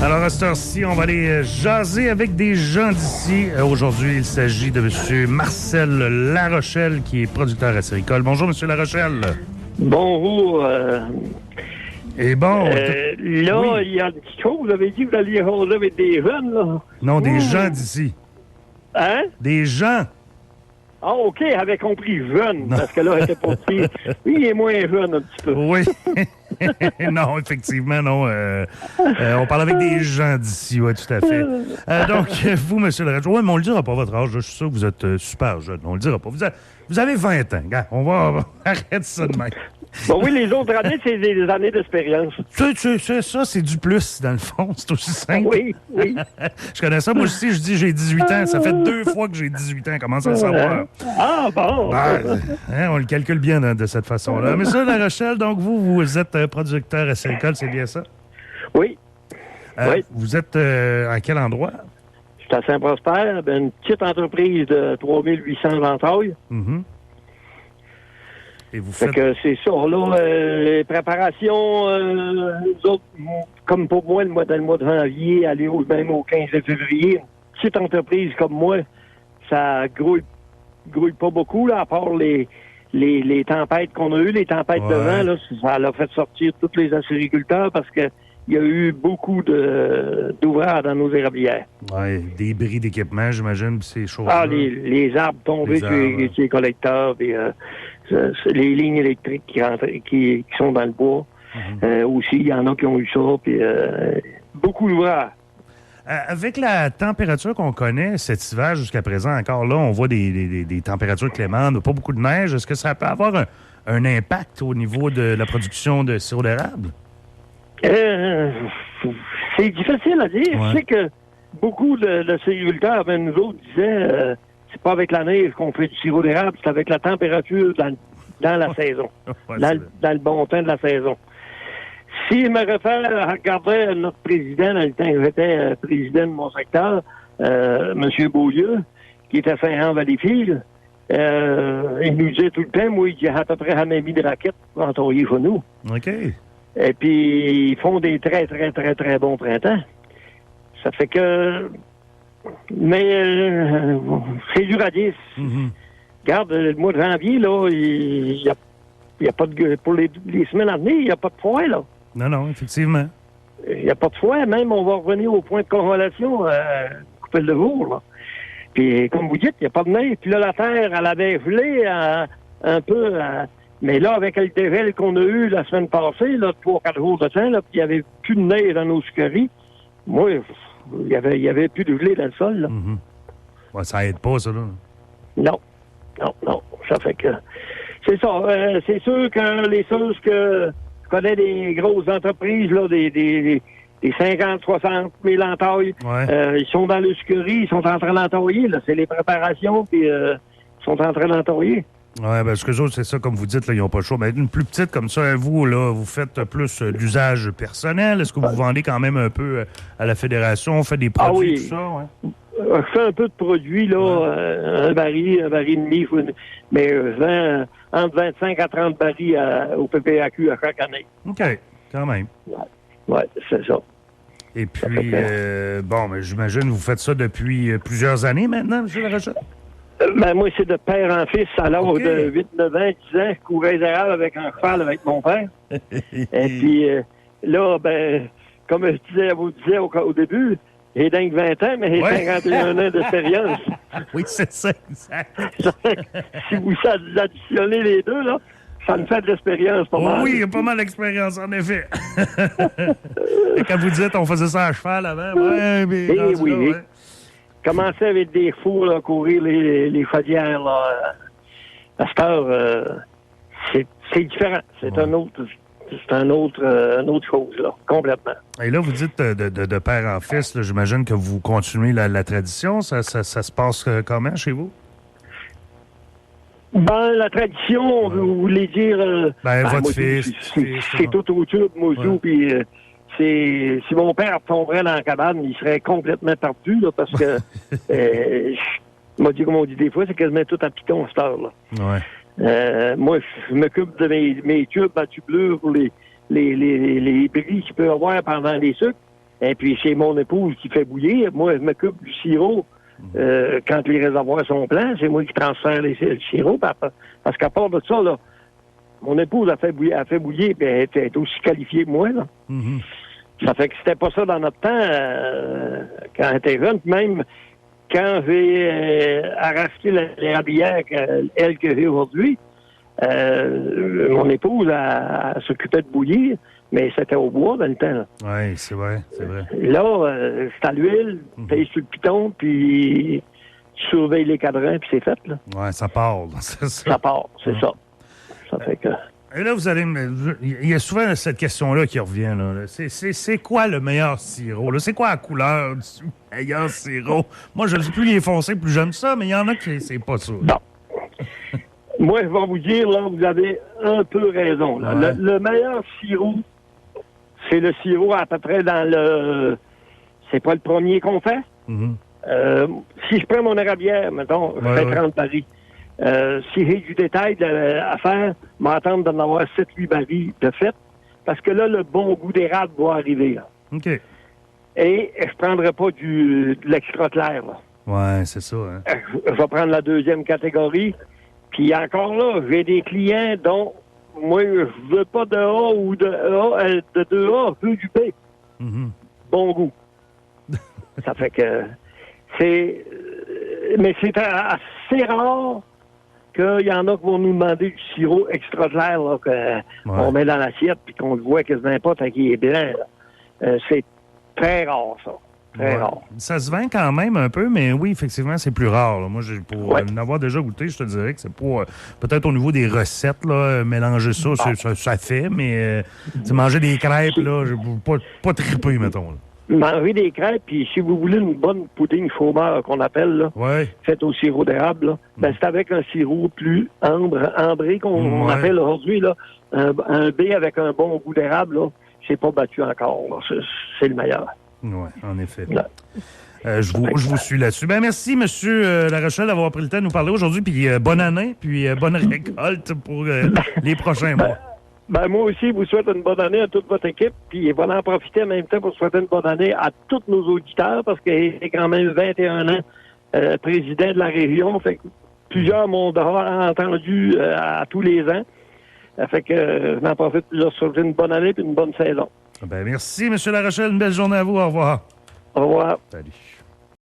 Alors, à cette heure-ci, on va aller jaser avec des gens d'ici. Aujourd'hui, il s'agit de M. Marcel Larochelle, qui est producteur à Séricole. Bonjour, M. Larochelle. Bonjour. Et bon... là, oui. il y a une petite chose. Vous avez dit que vous alliez jaser avec des jeunes, là. Non, des gens d'ici. Hein? Des gens. Ah, OK, j'avais compris jeune, parce que là, il était pas petit. Lui, il est moins jeune un petit peu. Oui. Non, effectivement, non. On parle avec des gens d'ici, oui, tout à fait. Donc, vous, M. Larochelle, oui, mais on le dira pas, votre âge. Je suis sûr que vous êtes super jeune. On le dira pas. Vous avez 20 ans. Gars, on va arrêter ça de même. Bon, oui, les autres années, c'est des années d'expérience. Ça, c'est du plus, dans le fond. C'est aussi simple. Oui. Je connais ça. Moi aussi, je dis j'ai 18 ans. Ça fait 2 fois que j'ai 18 ans. Comment ça le savoir? Ah, bon. On le calcule bien de cette façon-là. Monsieur Larochelle, donc vous êtes producteur à Séricole, c'est bien ça? Oui. Oui. Vous êtes à quel endroit? Je suis à Saint-Prosper, une petite entreprise de 3800 ventailles. Mm-hmm. Et vous faites... Fait que c'est ça, là, les préparations, nous autres, comme pour moi, dans le mois de janvier, aller même au 15 février, une petite entreprise comme moi, ça grouille pas beaucoup, là, à part les tempêtes qu'on a eues, les tempêtes de vent, là, ça l'a fait sortir tous les acériculteurs parce que il y a eu beaucoup d'ouvrages dans nos érablières. Oui, des bris d'équipement, j'imagine, puis ces choses-là. Ah, les arbres tombés sur les collecteurs, puis les lignes électriques qui sont dans le bois. Mm-hmm. Aussi, il y en a qui ont eu ça, puis beaucoup d'ouvrages. Avec la température qu'on connaît cet hiver jusqu'à présent, encore là, on voit des températures clémentes, pas beaucoup de neige. Est-ce que ça peut avoir un impact au niveau de la production de sirop d'érable? C'est difficile à dire. Ouais. Je sais que beaucoup de sériculteurs, nous autres, disaient c'est pas avec la neige qu'on fait du sirop d'érable, c'est avec la température dans la saison, dans le bon temps de la saison. Si je me réfère à regarder notre président, dans le temps que j'étais président de mon secteur, M. Beaulieu, qui était Saint-Jean Valleyfield, il nous disait tout le temps, moi, il a à peu près jamais mis de raquettes pour entoyer chez nous. OK. Et puis, ils font des très, très, très, très bons printemps. Ça fait que... Mais c'est dur à dire. Mm-hmm. Regarde, le mois de janvier, là, il y a pas de... Pour les semaines à venir, il n'y a pas de foin, là. Non, effectivement. Il n'y a pas de foin. Même, on va revenir au point de corrélation, couper le jour, là. Puis, comme vous dites, il n'y a pas de neige. Puis là, la terre, elle avait gelé un peu... mais là, avec le dégel qu'on a eu la semaine passée, là, 3-4 jours de temps, là, puis il n'y avait plus de neige dans nos sucreries, moi, il y avait plus de gelée dans le sol, là. Mm-hmm. Ouais, ça aide pas, ça, là. Non. Ça fait que... C'est ça. C'est sûr que les choses que je connais des grosses entreprises, là, des 50, 60 000 entailles, ils sont dans les sucreries, ils sont en train d'entailler, là. C'est les préparations, puis ils sont en train d'entailler. Oui, parce que les autres, c'est ça, comme vous dites, là, ils n'ont pas le choix. Mais une plus petite comme ça, vous, là, vous faites plus d'usage personnel. Est-ce que vous vendez quand même un peu à la fédération? On fait des produits, tout ça? Ouais. Je fais un peu de produits, là, un baril et demi, mais je vends entre 25 à 30 barils au PPAQ à chaque année. OK, quand même. Oui, c'est ça. Et puis, mais j'imagine que vous faites ça depuis plusieurs années maintenant, M. Larochelle? Ben, moi, c'est de père en fils. À l'âge de 8, 9 ans, 10 ans, je courais les érables avec un cheval avec mon père. Et puis, là, ben, comme je vous disais au début, j'ai dingue 20 ans, mais j'ai 51 ans d'expérience. Oui, c'est ça, exact. Si vous additionnez les deux, là, ça me fait de l'expérience pas mal. Oui, il y a pas mal d'expérience, en effet. Et quand vous dites on faisait ça à cheval avant, mais oui. Commencer avec des fours, là, courir les chaudières, là. À cette heure, c'est différent. C'est une autre chose, là, complètement. Et là, vous dites de père en fils, là, j'imagine que vous continuez la tradition. Ça se passe comment chez vous? Ben, la tradition, vous voulez dire... votre fils. C'est tout autour de moi, puis... si mon père tomberait dans la cabane, il serait complètement perdu, là, parce que, comme on dit des fois, c'est quasiment tout à piton, cette heure-là. Ouais. Moi, je m'occupe de mes tubes à tubulure pour les bris qu'il peut y avoir pendant les sucres. Et puis, c'est mon épouse qui fait bouillir. Moi, je m'occupe du sirop quand les réservoirs sont pleins. C'est moi qui transfère le sirop. Parce qu'à part de ça, là, mon épouse a fait bouillir, puis elle est aussi qualifiée que moi, là. Ça fait que c'était pas ça dans notre temps, quand elle était jeune. Même quand j'ai arraché l'érablière, elle que j'ai aujourd'hui, mon épouse elle s'occupait de bouillir, mais c'était au bois dans le temps. Oui, c'est vrai, c'est vrai. Là, c'est à l'huile, tu sur le piton, puis tu surveilles les cadrans, puis c'est fait, là. Oui, ça part, c'est ça. Ça part, c'est ça. Ça fait que... Et là, vous allez il y a souvent cette question-là qui revient, là. C'est quoi le meilleur sirop, là? C'est quoi la couleur du meilleur sirop? Moi, je ne sais plus les foncés, plus j'aime ça, mais il y en a qui c'est pas ça. Non. Moi, je vais vous dire, là, vous avez un peu raison. Là. Ouais. Le meilleur sirop, c'est le sirop à peu près dans le... C'est pas le premier qu'on fait. Si je prends mon érablière, mettons, je fais 30 barils. Si j'ai du détail à faire, m'attendre d'en avoir 7-8 barils de fait, parce que là, le bon goût d'érable va arriver. Là. OK. Et je ne prendrai pas de l'extra clair. Là. Ouais, c'est ça. Hein? Je vais prendre la deuxième catégorie. Puis encore là, j'ai des clients dont moi, je veux pas de A ou de 2A, je veux du B. Bon goût. Ça fait que c'est... Mais c'est assez rare qu'il y en a qui vont nous demander du sirop extra clair là, qu'on met dans l'assiette puis qu'on le voit quasiment pas tant qu'il est blanc. C'est très rare, ça. Très rare. Ça se vend quand même un peu, mais oui, effectivement, c'est plus rare. Là. Moi, pour en avoir déjà goûté, je te dirais que c'est pas... peut-être au niveau des recettes, là, mélanger ça, ça fait, mais manger des crêpes, là, je pas triper, mettons. Là. Manger des crêpes, puis si vous voulez une bonne pudding chômeur qu'on appelle, là, faite au sirop d'érable, là, ben, c'est avec un sirop plus ambré qu'on appelle aujourd'hui, là, un B avec un bon goût d'érable, là, c'est pas battu encore. Là. C'est le meilleur. Oui, en effet. Je vous suis là-dessus. Ben, merci, M. Larochelle, d'avoir pris le temps de nous parler aujourd'hui, puis bonne année, puis bonne récolte pour les prochains mois. Ben, moi aussi, je vous souhaite une bonne année à toute votre équipe, puis je vais en profiter en même temps pour souhaiter une bonne année à tous nos auditeurs, parce qu'il est quand même 21 ans président de la région, fait que plusieurs m'ont entendu à tous les ans. Fait que je m'en profite pour leur souhaiter une bonne année et une bonne saison. Ben, merci, M. Larochelle. Une belle journée à vous. Au revoir. Au revoir. Salut.